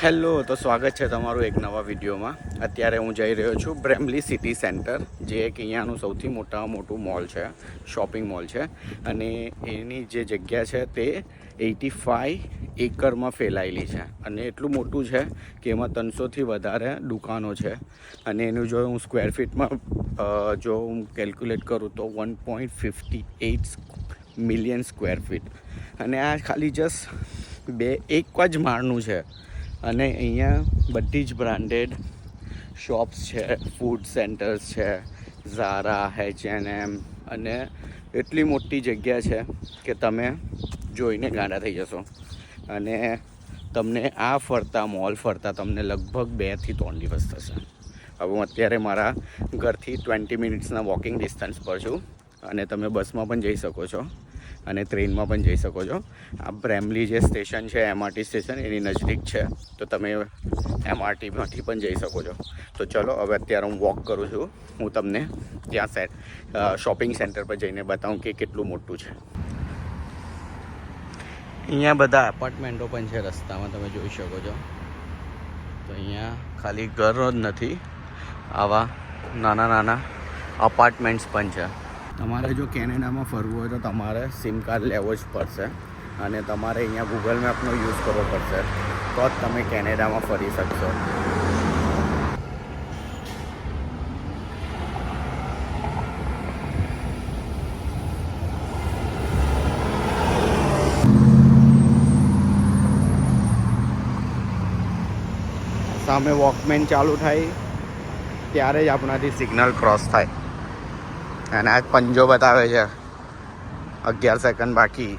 Hello, તો સ્વાગત છે તમારું એક નવા વિડીયોમાં. અત્યારે હું જઈ રહ્યો છું બ્રેમલી સિટી સેન્ટર, જે એક અહીંયાનું સૌથી મોટું મોલ છે, શોપિંગ મોલ છે. અને એની જે જગ્યા છે તે 85 એકરમાં ફેલાયેલી છે. અને એટલું મોટું છે કે એમાં 300થી વધારે દુકાનો છે. અને એનું જો હું સ્ક્વેર ફીટમાં જો હું કેલ્ક્યુલેટ કરું તો 1.58 મિલિયન સ્ક્વેર ફીટ. અને આ ખાલી જસ્ટ એક જ માળનું છે. અને અહીંયા બધી જ બ્રાન્ડેડ શોપ્સ છે, ફૂડ સેન્ટર્સ છે, ઝારા, H&M, અને એટલી મોટી જગ્યા છે કે તમે જોઈને ગાંડા થઈ જશો. અને તમને આ મોલ ફરતા તમને લગભગ 2 થી 3 દિવસ થશે. હવે હું અત્યારે મારા ઘરથી 20 મિનિટ્સના વોકિંગ ડિસ્ટન્સ પર છું. અને તમે બસમાં પણ જઈ શકો છો અને ટ્રેનમાં પણ જઈ શકો છો. આ બ્રેમલી જે સ્ટેશન છે, MRT સ્ટેશન, એની નજીક છે, તો તમે MRTમાંથી પણ જઈ શકો છો. તો ચલો, હવે અત્યારે હું વોક કરું છું. હું તમને ત્યાં શોપિંગ સેન્ટર પર જઈને બતાવું કે કેટલું મોટું છે. અહીંયા બધા એપાર્ટમેન્ટો પણ છે રસ્તામાં, તમે જોઈ શકો છો. તો અહીંયા ખાલી ઘર જ નથી, આવા નાના અપાર્ટમેન્ટ્સ પણ છે. તમારે જો કેનેડામાં ફરવું હોય તો તમારે સિમ કાર્ડ લેવો જ પડશે. અને તમારે અહીંયા ગૂગલ મેપનો યુઝ કરવો પડશે, તો જ તમે કેનેડામાં ફરી શકશો. સામે વોકમેન ચાલુ થાય ત્યારે જ આપણાથી સિગ્નલ ક્રોસ થાય. અને આ પંજો બતાવે છે 11 સેકન્ડ બાકી.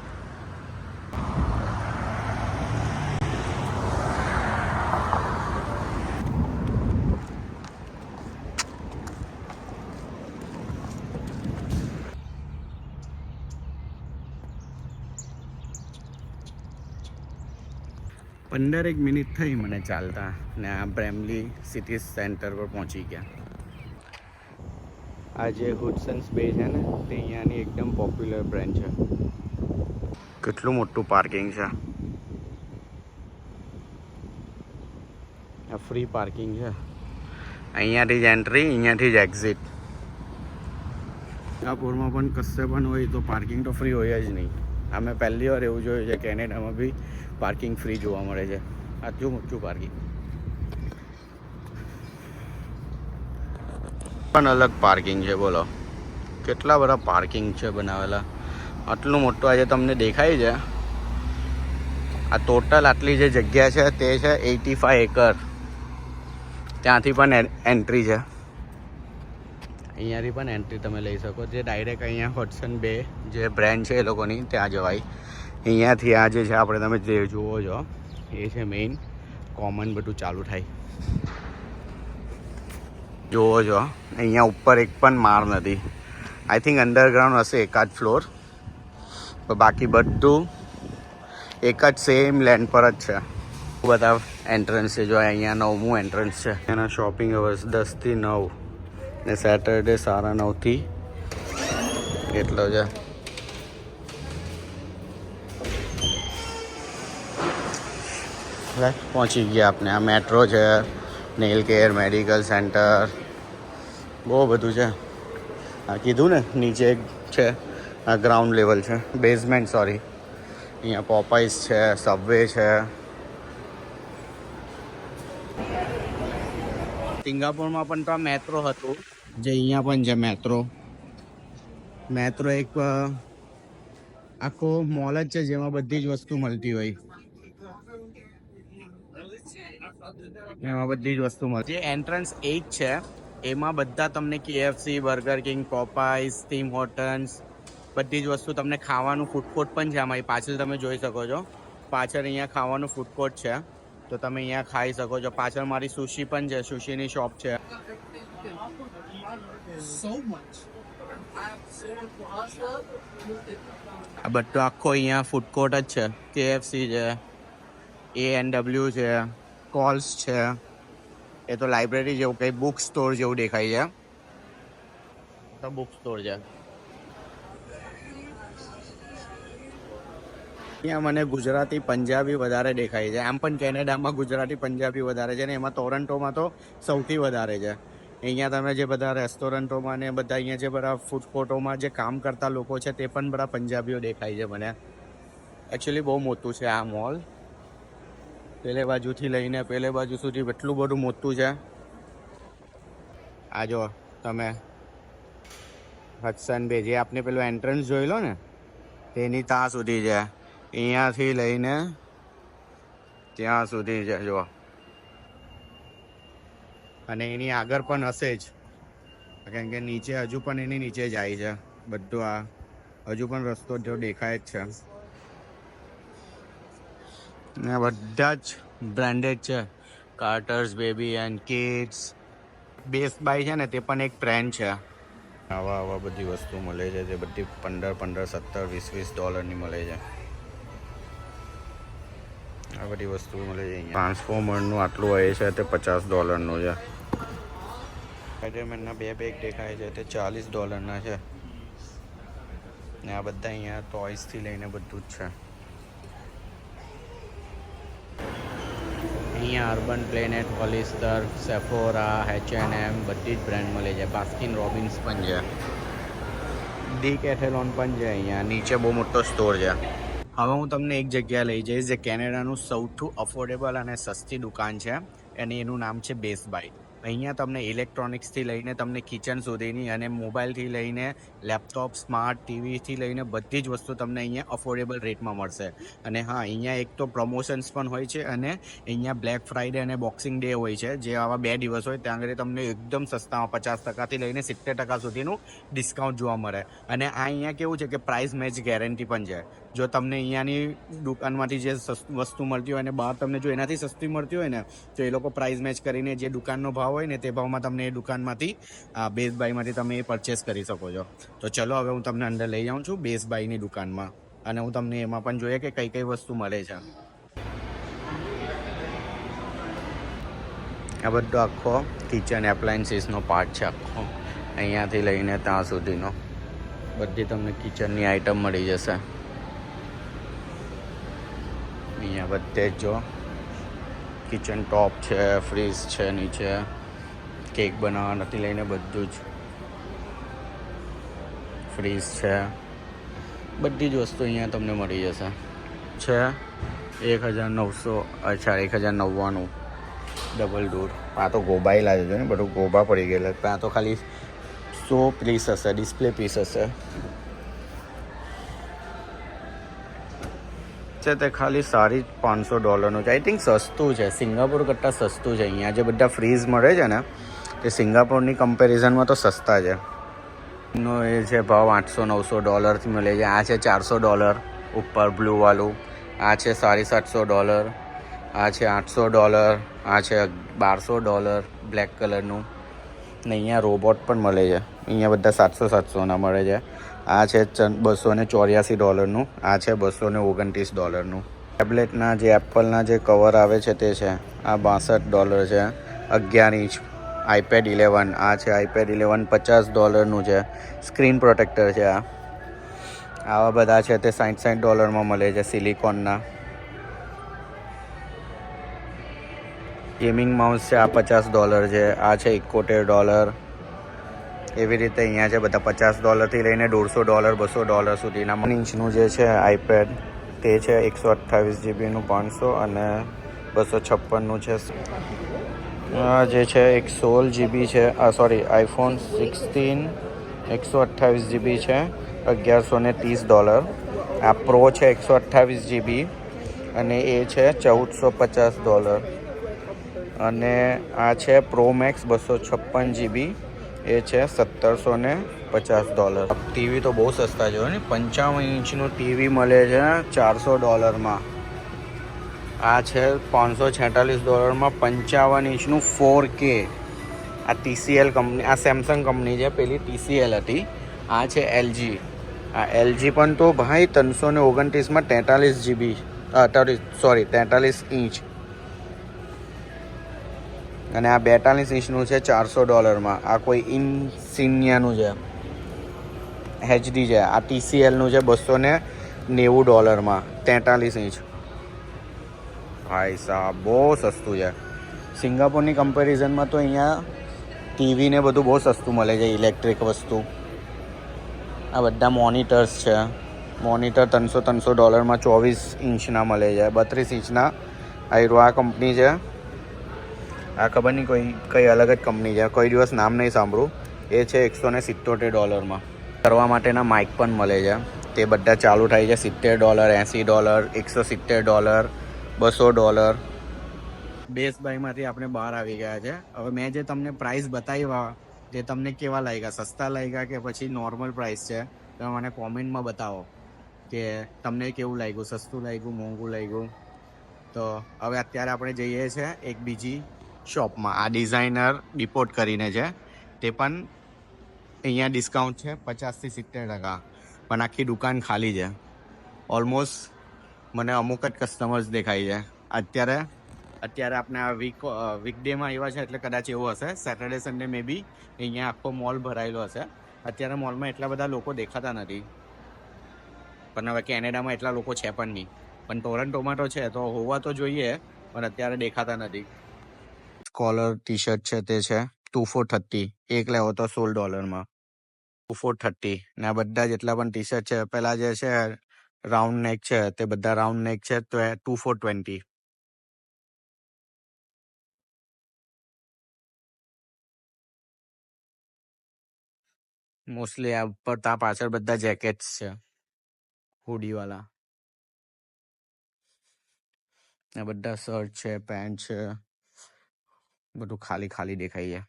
એક મિનિટ થઈ મને ચાલતા, ને આ બ્રેમલી સિટી સેન્ટર પર પહોંચી ગયા. આ જે હુડસન્સ બે છે ને, તે અહીંયાની એકદમ પોપ્યુલર બ્રાન્ડ છે. કેટલું મોટું પાર્કિંગ છે. આ ફ્રી પાર્કિંગ છે. અહીંયાથી જ એન્ટ્રી, અહીંયાથી જ એક્ઝિટ. સિંગાપોરમાં પણ કશે પણ હોય તો પાર્કિંગ તો ફ્રી હોય જ નહીં. અમે પહેલી વાર એવું જોયું છે કેનેડામાં બી પાર્કિંગ ફ્રી જોવા મળે છે. આટલું મોટું પાર્કિંગ પણ અલગ પાર્કિંગ છે. બોલો કેટલા બધા પાર્કિંગ છે બનાવેલા. આટલું મોટું આજે તમને દેખાય છે. આ ટોટલ આટલી જે જગ્યા છે તે છે 85 એકર. ત્યાંથી પણ એન્ટ્રી છે. અહીંયાથી પણ એન્ટ્રી તમે લઈ શકો. જે ડાયરેક્ટ અહીંયા હડસન બે જે બ્રાન્ડ છે એ લોકોની, ત્યાં જવાય. અહીંયાથી આ જે છે આપણે તમે જે જુઓ છો એ છે મેઇન કોમન, બધું ચાલુ થાય. જુઓ છો અહીંયા ઉપર એક પણ માળ નથી. આઈ થિંક અંડરગ્રાઉન્ડ હશે એકાદ ફ્લોર, તો બાકી બધું એક જ સેમ લેન્ડ પર જ છે. બધા એન્ટ્રન્સ છે. જો અહીંયા 9મું એન્ટ્રન્સ છે. એના શોપિંગ અવર્સ 10 થી 9 ને સેટરડે 9:30 થી એટલો છે. પહોંચી ગયા આપણે. આ મેટ્રો છે, નેલ કેર, મેડિકલ સેન્ટર, બહુ બધું છે. આ કીધું ને નીચે છે, આ ગ્રાઉન્ડ લેવલ છે, બેઝમેન્ટ સોરી. અહીંયા પોપાઈસ છે, સબવે છે. સિંગાપોરમાં પણ તો આ મેટ્રો હતું, જે અહીંયા પણ છે મેટ્રો એક આખો મોલ જ છે જેમાં બધી જ વસ્તુ મળતી હોય. એમાં બધી જ વસ્તુ મળતી. જે એન્ટ્રન્સ 8 છે એમાં બધા તમને KFC, બર્ગર કિંગ, પોપાઈસ, ટીમ હોર્ટન્સ, બધી જ વસ્તુ તમને ખાવાનું ફૂડ કોર્ટ પણ છે. આમાં પાછળ તમે જોઈ શકો છો, પાછળ અહીંયા ખાવાનું ફૂડ કોર્ટ છે, તો તમે અહીંયા ખાઈ શકો છો. પાછળ મારી સુશી પણ છે, સુશીની શોપ છે. આ બધું આખો અહીંયા ફૂડ કોર્ટ જ છે. KFC છે, A&W છે, કોલ્સ છે. એ તો લાઇબ્રેરી જેવું, કંઈ બુક સ્ટોર જેવું દેખાય છે. તો બુક સ્ટોર છે. અહીંયા મને ગુજરાતી પંજાબી વધારે દેખાય છે. આમ પણ કેનેડામાં ગુજરાતી પંજાબી વધારે છે ને એમાં ટોરન્ટોમાં તો સૌથી વધારે છે. અહીંયા તમે જે બધા રેસ્ટોરન્ટોમાં ને બધા અહીંયા જે બધા ફૂડ કોર્ટોમાં જે કામ કરતા લોકો છે તે પણ બધા પંજાબીઓ દેખાય છે મને. એકચ્યુઅલી બહુ મોટું છે આ મોલ. પેલે બાજુથી લઈને પેલે બાજુ સુધી એટલું બધું મોટું છે. આ જો તમે હડસન બે જે આપને પેલું એન્ટ્રન્સ જોઈ લો ને તેની ત્યાં સુધી છે. અહીંયાથી લઈને ત્યાં સુધી છે જો. અને એની આગળ પણ હશે જ, કારણ કે નીચે હજુ પણ એની નીચે જાય છે બધું. આ હજુ પણ રસ્તો જો દેખાય જ છે ને બધા જ બ્રાન્ડેડ છે. Carter's baby and kids. Best buy છે ને તે પણ એક બ્રાન્ડ છે. આવા બધી વસ્તુ મળે છે જે બધી 15, 17, 20 ડોલરની મળે છે. આ બધી વસ્તુ મળે છે અહીંયા. ટ્રાન્સફોર્મરનું આટલું હોય છે તે $50 છે. સ્પાઈડરમેનના 2 બેગ દેખાય છે તે $40 છે. ને આ બધા અહીંયા ટોયસથી લઈને બધું જ છે. અહીંયા અર્બન પ્લેનેટ, હોલિસ્ટર, સેફોરા, H&M બધી જ બ્રાન્ડ મળે છે. બાસ્કિન રોબિન્સ પણ છે. ડીકેથેલોન પણ છે. અહીંયા નીચે બહુ મોટો સ્ટોર છે. હવે હું તમને એક જગ્યા લઈ જઈશ જે કેનેડાનું સૌથી અફોર્ડેબલ અને સસ્તી દુકાન છે અને એનું નામ છે બેસ્ટ બાય. અહીંયા તમને ઇલેક્ટ્રોનિક્સથી લઈને તમને કિચન સુધીની અને મોબાઈલથી લઈને લેપટોપ, સ્માર્ટ ટીવીથી લઈને બધી જ વસ્તુ તમને અહીંયા અફોર્ડેબલ રેટમાં મળશે. અને હા, અહીંયા એક તો પ્રમોશન્સ પણ હોય છે અને અહીંયા બ્લેક ફ્રાઈડે અને બોક્સિંગ ડે હોય છે, જે આવા 2 દિવસ હોય ત્યાં આગળ તમને એકદમ સસ્તામાં 50%થી લઈને 70% સુધીનું ડિસ્કાઉન્ટ જોવા મળે. અને આ અહીંયા કેવું છે કે પ્રાઇસ મેચ ગેરંટી પણ છે. જો તમને અહીંયાની દુકાનમાંથી જે વસ્તુ મળતી હોય અને બહાર તમને જો એનાથી સસ્તી મળતી હોય ને તો એ લોકો પ્રાઇસ મેચ કરીને જે દુકાનનો ભાવ હોય ને તે ભાવમાં તમને એ દુકાનમાંથી બેસ્ટ બાયમાંથી તમે એ પરચેસ કરી શકો છો. તો ચલો હવે હું તમને અંદર લઈ જાઉં છું બેસ્ટ બાયની દુકાનમાં અને હું તમને એમાં પણ જોઈએ કે કઈ કઈ વસ્તુ મળે છે. આ બધો આખો કિચન એપ્લાયન્સીસનો પાર્ટ છે. આખો અહીંયાથી લઈને ત્યાં સુધીનો બધી તમને કિચનની આઇટમ મળી જશે. અહીંયા બધે જ જો કિચન ટોપ છે, ફ્રીજ છે, નીચે કેક બનાવવાથી લઈને બધું જ ફ્રીજ છે. બધી જ વસ્તુ અહીંયા તમને મળી જશે. છે 1900, અચ્છા 1099 ડબલ ડોર. આ તો ગોબાયેલા છે ને, બધું ગોબા પડી ગયેલા. આ તો ખાલી શો પીસ હશે, ડિસ્પ્લે પીસ હશે. તે ખાલી સારી $500 છે. આઈ થિંક સસ્તું છે, સિંગાપોર કરતાં સસ્તું છે. અહીંયા જે બધા ફ્રીઝ મળે છે ને તે સિંગાપોરની કમ્પેરિઝનમાં તો સસ્તા છે. એનો એ છે ભાવ $800-900 મળે છે. આ છે $400 ઉપર બ્લુવાળું. આ છે $750. આ છે $800. આ છે $1200 બ્લેક કલરનું. ને અહીંયા રોબોટ પણ મળે છે. અહીંયા બધા 700-700ના મળે છે. આ છે $284. આ છે $229. ટેબ્લેટના જે એપલના જે કવર આવે છે તે છે આ $62 છે. 11 ઇંચ iPad 11. આ છે iPad 11 $50 છે. સ્ક્રીન પ્રોટેક્ટર છે. આવા બધા છે તે $60 મળે છે સિલિકોનના. ગેમિંગ માઉસ છે આ $50 છે. આ છે $71. એવી રીતે અહીંયા છે બધા $50 થી લઈને $150, $200 સુધીના. 1 ઇંચનું જે છે iPad તે છે 128 GBનું 500 અને 256નું છે. આ જે છે એક 16 GB છે. સોરી iPhone 16 128 GB છે $1130. આ પ્રો છે 128 GB અને એ છે $1450. અને આ છે પ્રો મેક્સ 256 GB, એ છે $1750. ટીવી તો બહુ સસ્તા છે ને. 55 ઇંચનું ટીવી મળે છે $400. આ છે $546 55 ઇંચનું 4K. આ TCL કંપની, આ સેમસંગ કંપની છે, પેલી TCL હતી. આ છે LG. આ LG પણ તો ભાઈ 329માં 43 GB, 43 ઇંચ. અને આ 42 ઇંચનું છે $400. આ કોઈ ઇન્સિનિયાનું છે, HD છે. આ TCLનું છે $290. 43 ઇંચ. ભાઈ સાહેબ બહુ સસ્તું છે. સિંગાપોરની કમ્પેરિઝનમાં તો અહીંયા ટીવી ને બધું બહુ સસ્તું મળે છે, ઇલેક્ટ્રિક વસ્તુ. આ બધા મોનિટર્સ છે. મોનિટર $300 24 ઇંચના મળે છે. 32 ઇંચના આ કંપની છે. આ ખબર નહીં કઈ અલગ જ કંપની છે, કોઈ દિવસ નામ નહીં સાંભળું. એ છે $177. કરવા માટેના માઇક પણ મળે છે. તે બધા ચાલુ થાય છે $70, $80, $100, $200. બેસ્ટ બાયમાંથી આપણે બહાર આવી ગયા છે. હવે મેં જે તમને પ્રાઇસ બતાવ્યા તે તમને કેવા લાગ્યા? સસ્તા લાગ્યા કે પછી નોર્મલ પ્રાઇસ છે? તમે મને કોમેન્ટમાં બતાવો કે તમને કેવું લાગ્યું, સસ્તું લાગ્યું, મોંઘું લાગ્યું. તો હવે અત્યારે આપણે જઈએ છીએ એક બીજી શોપમાં. આ ડિઝાઇનર ડિપોર્ટ કરીને છે. તે પણ અહીંયા ડિસ્કાઉન્ટ છે 50-70%. પણ આખી દુકાન ખાલી છે. ઓલમોસ્ટ મને અમુક જ કસ્ટમર્સ દેખાય છે. અત્યારે આપણે આ વીકડેમાં આવ્યા છે એટલે કદાચ એવું હશે. સેટરડે સન્ડે મે બી અહીંયા આખો મોલ ભરાયેલો હશે. અત્યારે મોલમાં એટલા બધા લોકો દેખાતા નથી. પણ હવે કેનેડામાં એટલા લોકો છે પણ નહીં. પણ ટોરન્ટોમાં તો છે, તો હોવા તો જોઈએ, પણ અત્યારે દેખાતા નથી. કોલર ટી શર્ટ છે તે છે $2 for $30. એક લેવો તો $16. $2 for $30. ને આ બધા જેટલા પણ ટી શર્ટ છે, પેલા જે છે રાઉન્ડ નેક છે, તે બધા રાઉન્ડ નેક છે તો $2 for $20. મોસ્ટલી આ ઉપર તા પાછળ બધા જેકેટ્સ છે, હુડી વાળા. આ બધા શર્ટ છે, પેન્ટ છે, બધું ખાલી ખાલી દેખાય છે.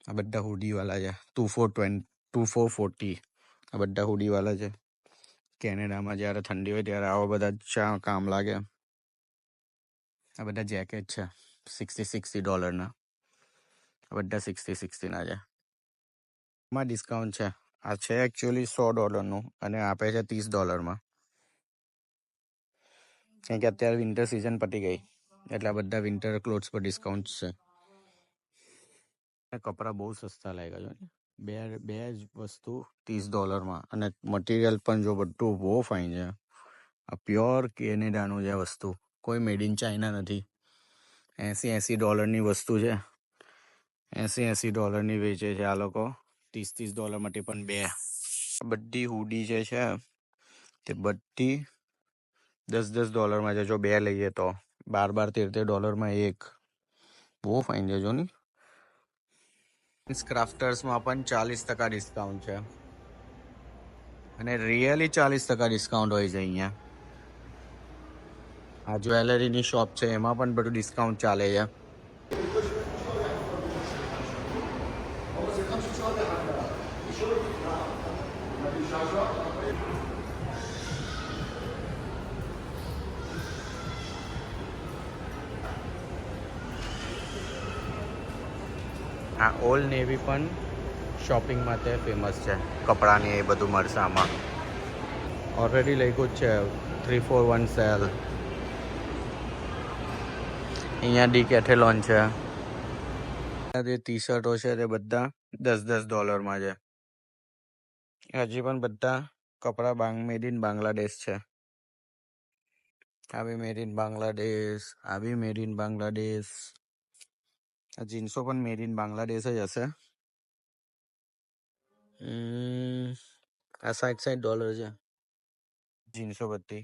આ બધા હુડી વાળા છે, $2 for $40. આ બધા હુડી વાળા છે. કેનેડામાં જ્યારે ઠંડી હોય ત્યારે આવા બધા કામ લાગે. આ બધા જેકેટ છે $60 આ બધા $60 છે. માં ડિસ્કાઉન્ટ છે. આ છે એકચ્યુઅલી $100 અને આપે છે $30. કેમ કે અત્યારે વિન્ટર સિઝન પતી ગઈ એટલે આ બધા વિન્ટર ક્લોથ્સ પર ડિસ્કાઉન્ટ છે. કપડાં બહુ સસ્તા લાગ્યા છે. બે જ વસ્તુ $30 અને મટીરિયલ પણ જો બધું બહુ ફાઇન છે. આ પ્યોર કેનેડાનું છે વસ્તુ, કોઈ મેડ ઇન ચાઇના નથી. $80 વસ્તુ છે. $80 વેચે છે આ લોકો. $30 માટે પણ બે. બધી હુડી જે છે તે બધી $10 છે. જો બે લઈએ તો $12-13 એક. બહુ ફાઇન છે જો ની. ક્રાફ્ટર્સમાં પણ 40% ડિસ્કાઉન્ટ છે અને રિયલી 40% ડિસ્કાઉન્ટ હોય છે અહીંયા. આ જ્વેલરીની શોપ છે, એમાં પણ બધું ડિસ્કાઉન્ટ ચાલે છે. આ ઓલ્ડ નેવી પણ શોપિંગ માટે ફેમસ છે. કપડાની એ બધું મળશે આમાં. ઓલરેડી લખ્યું જ છે 3 for 1 સેલ. અહીંયા ડીકેથેલોન છે. જે ટી શર્ટો છે તે બધા $10 છે. હજી પણ બધા કપડા મેડ ઇન બાંગ્લાદેશ છે. આ બી મેડ ઇન બાંગ્લાદેશ, આ બી મેડ ઇન બાંગ્લાદેશ. આ જીન્સો પણ મેડ ઇન બાંગ્લાદેશ જ હશે. આ $60 છે જીન્સો બધી.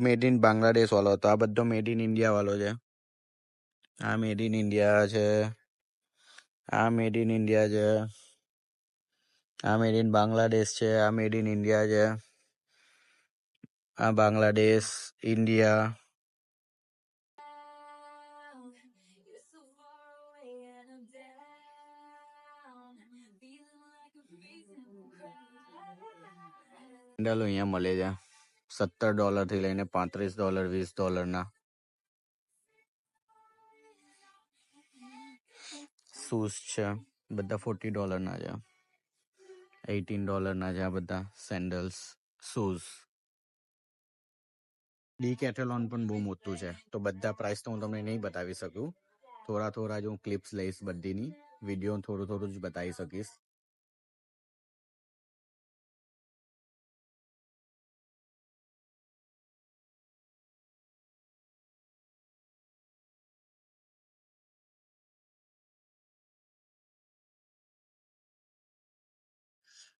મેડ ઇન બાંગ્લાદેશ વાળો હતો, આ બધો મેડ ઇન ઇન્ડિયા વાળો છે. આ મેડ ઇન ઇન્ડિયા છે, આ મેડ ઇન ઇન્ડિયા છે, આ મેડ ઇન બાંગ્લાદેશ છે, આ મેડ ઇન ઇન્ડિયા છે, આ બાંગ્લાદેશ, ઇન્ડિયા. સેન્ડલો અહીંયા મળે છે $17 થી લઈને $35, $20. શૂઝ છે બધા $40 છે, $18 છે. આ બધા સેન્ડલ્સ, શૂઝ. ડીકેથેલોન પણ બહુ મોટું છે, તો બધા પ્રાઇસ તો હું તમને નહીં બતાવી શકું. થોડા જ હું ક્લિપ્સ લઈશ બધીની. વિડીયો થોડું જ બતાવી શકીશ.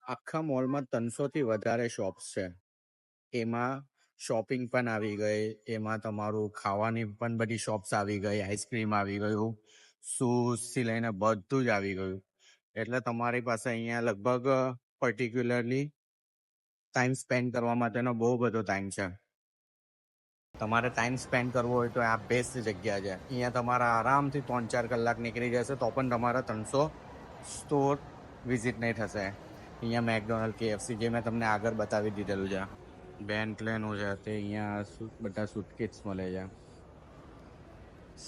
આખા મોલમાં 300થી વધારે શોપ્સ છે. એમાં શોપિંગ પણ આવી ગઈ, એમાં તમારું ખાવાની પણ બધી શોપ્સ આવી ગઈ, આઈસ્ક્રીમ આવી ગયું, શૂઝથી લઈને બધું જ આવી ગયું. એટલે તમારી પાસે અહીંયા લગભગ પર્ટિક્યુલરલી ટાઈમ સ્પેન્ડ કરવા માટેનો બહુ બધો ટાઈમ છે. તમારે ટાઈમ સ્પેન્ડ કરવો હોય તો આ બેસ્ટ જગ્યા છે. અહીંયા તમારા આરામથી 3-4 કલાક નીકળી જશે તો પણ તમારા 300 સ્ટોર વિઝિટ નહીં થશે. અહીંયા મેકડોનલ્ડ, KFC જે મેં તમને આગળ બતાવી દીધેલું છે. બેન્ટલેનું છે તે અહીંયા બધા સુટકેસ મળે છે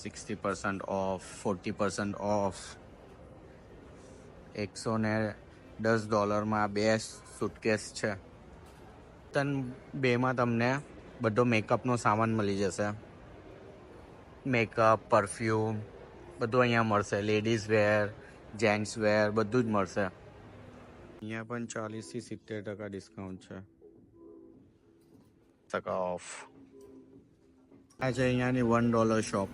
60% ઓફ, 40% ઓફ. $110 બે સુટકેસ છે. બેમાં તમને બધો મેકઅપનો સામાન મળી જશે. મેકઅપ, પરફ્યુમ બધું અહીંયા મળશે. લેડીઝ વેર, જેન્ટ્સ વેર બધું જ મળશે. અહીંયા પણ 40થી 70% ડિસ્કાઉન્ટ છે. ઓફ આ છે અહીંયાની $1 શોપ.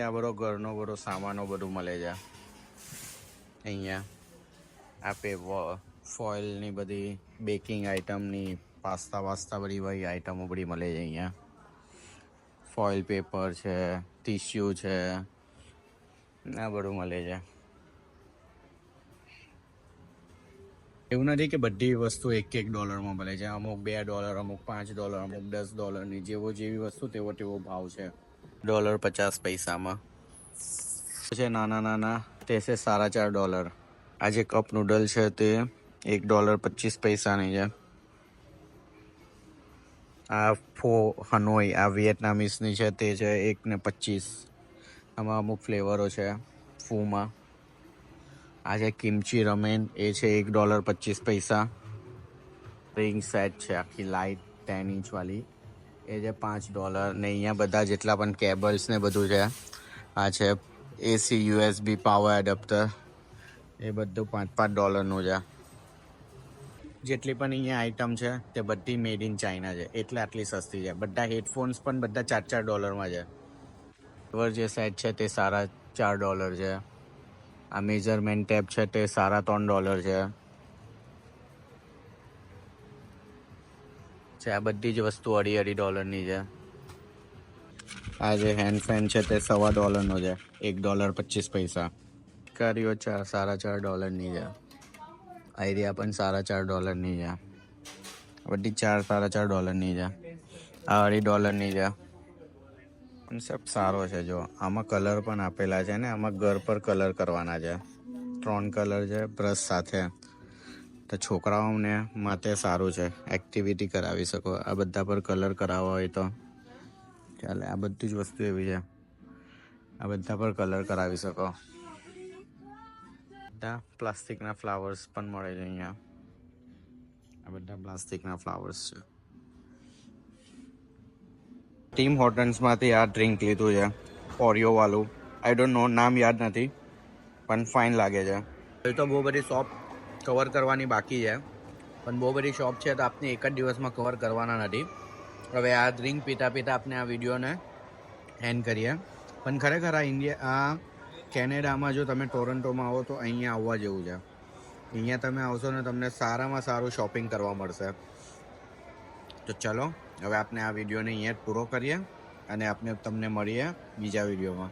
આ બધો ઘરનો બધો સામાનો બધું મળે છે અહીંયા. આપે ફોઇલની બધી બેકિંગ આઇટમની, પાસ્તા બધી આઇટમો બધી મળે છે અહીંયા. ફોઇલ પેપર છે, ટીશ્યુ છે, આ બધું મળે છે. એવું નથી કે બધી વસ્તુ $1 મળે છે. અમુક $2, અમુક $5, અમુક $10. જેવી વસ્તુ તેવો ભાવ છે. $1.50 છે. નાના તે છે $4.5. આ જે કપ નૂડલ છે તે $1.25 છે. આ હનોઈ આ વિયેટનામીસની છે તે છે $1.25. આમાં અમુક ફ્લેવરો છે ફૂમાં. આ છે કિમચી રમેન, એ છે $1.25. રિંગ સેટ છે આખી લાઇટ 10 ઇંચ વાળી, એ છે $5. ને અહીંયા બધા જેટલા પણ કેબલ્સ ને બધું છે. આ છે AC USB પાવર એડપ્ટર, એ બધું $5 છે. જેટલી પણ અહીંયા આઇટમ છે તે બધી મેડ ઇન ચાઇના છે, એટલે આટલી સસ્તી છે. બધા હેડફોન્સ પણ બધા $4 છે. જે સેટ છે તે $4.5 છે. આ મેઝરમેન્ટ ટેપ છે તે $3.5 છે. આ બધી જ વસ્તુ $2.5 છે. આ જે હેન્ડ ફેન છે તે $1.25 છે, $1.25. કારીઓ $4.5 છે. આઈડિયા પણ $4.5 છે. બધી $4.5 છે. આ $2.5 છે. કોન્સેપ્ટ સારો છે. જો આમાં કલર પણ આપેલા છે ને આમાં ઘર પર કલર કરવાના છે. 3 કલર છે બ્રશ સાથે. તો છોકરાઓને માટે સારું છે, એક્ટિવિટી કરાવી શકો. આ બધા પર કલર કરાવવા હોય તો ચાલે. આ બધી જ વસ્તુ એવી છે, આ બધા પર કલર કરાવી શકો. બધા પ્લાસ્ટિકના ફ્લાવર્સ પણ મળે છે અહીંયા. આ બધા પ્લાસ્ટિકના ફ્લાવર્સ છે. ટીમ હોર્ટન્સમાંથી આ ડ્રિંક લીધું છે, ઓરિયો વાળું. આઈ ડોન્ટ નો, નામ યાદ નથી, પણ ફાઇન લાગે છે. એ તો બહુ બધી શોપ કવર કરવાની બાકી છે, પણ બહુ બધી શોપ છે તો આપને એક જ દિવસમાં કવર કરવાના નથી. હવે આ ડ્રિંક પીતા આપને આ વિડીયોને એન્ડ કરીએ. પણ ખરેખર આ કેનેડામાં જો તમે ટોરન્ટોમાં આવો તો અહીંયા આવવા જેવું છે. અહીંયા તમે આવશો ને તમને સારામાં સારું શોપિંગ કરવા મળશે. તો ચલો હવે આપણે આ વિડીયોને અહીંયા જ પૂરો કરીએ અને તમને મળીએ બીજા વિડીયોમાં.